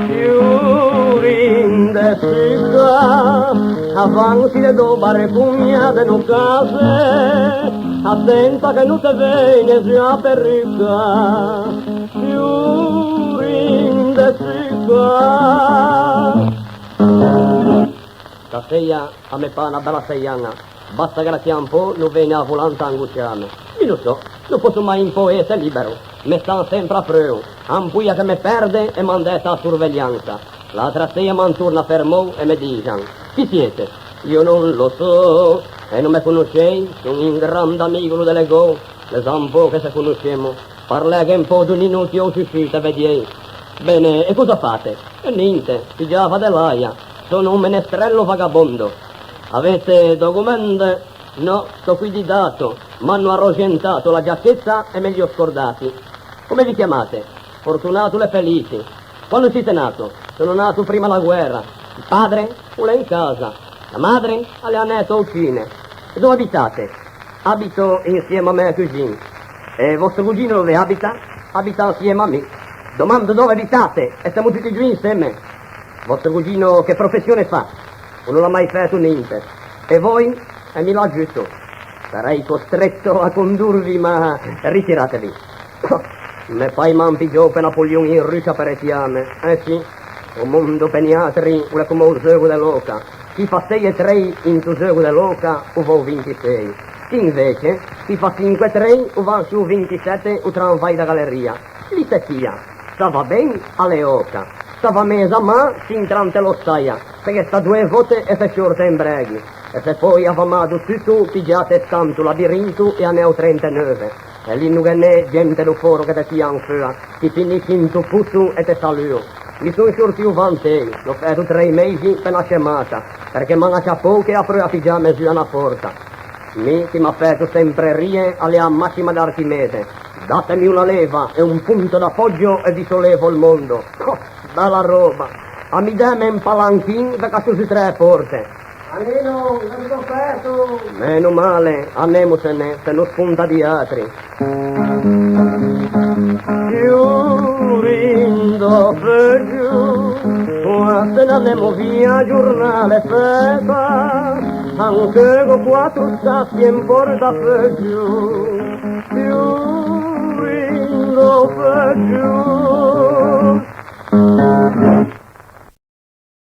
Fiurin de città, avanti le dobare pugnate no case, attenta che non te viene già per ricca. Fiurin de città. Stasera a me fa una bella seiana, basta grazie un po', non viene a volanta angustiame. Io lo so, non posso mai un po' essere libero, mi stanno sempre a preu, ampuia che mi perde e mi hanno detto a sorveglianza. L'altra sera mi torna fermo e mi dicono, chi siete? Io non lo so, e non mi conoscei, sono un grande amico delle go, le sa un po' che se conosciamo, parlega un po' di un inutile uscita, vedi. Bene, e cosa fate? E niente, pigiava dell'aia, sono un menestrello vagabondo. Avete documenti? No, sto qui di dato, m'hanno arrogentato la giacchetta e me li ho scordati. Come vi chiamate? Fortunato e felici. Quando siete nato? Sono nato prima la guerra. Il padre? Pure in casa. La madre? Alle annette uccine. E dove abitate? Abito insieme a me cugino. E vostro cugino dove abita? Abita insieme a me. Domando dove abitate e siamo tutti giù insieme. Vostro cugino che professione fa? Non l'ha mai fatto niente. E voi? E mi l'ha giusto. Sarei costretto a condurvi, ma ritiratevi. Me fai mampi giù per Napoleone in Russia per etiame. Sì, un mondo peniatri, una come un gioco dell'oca. Chi fa 6 e 3 in tu gioco dell'oca, o va 26. Chi invece, chi fa 5 e 3, o va su 27, o tranvai da galleria. Lì se chia, stava ben alle oca. Stava mesa ma, si intrante lo staia, perché sta 2 volte e se sciorta in breghi. E se poi avamato tutto, pigiate tanto labirinto e a neo 39. E lì non è gente do foro che te sia un fea, ti finisci in tu puzzo e te saluto. Mi sono sortito vantei, l'ho fatto 3 mesi per la scemata, perché manca poco e apro a pigiame su una porta. Mi che m'ha fatto sempre rie alle massima d'Archimede. Datemi una leva e un punto d'appoggio e vi sollevo il mondo. Oh, bella roba. A mi dame un palanchin da cazzo su 3 porte. Almeno, non mi offerto. Meno male, annemosene, se non spunta di altri. Chiurindo per giù, se ne andiamo via giornale festa, anche con 4 sassi in porta per giù. Chiurindo per giù.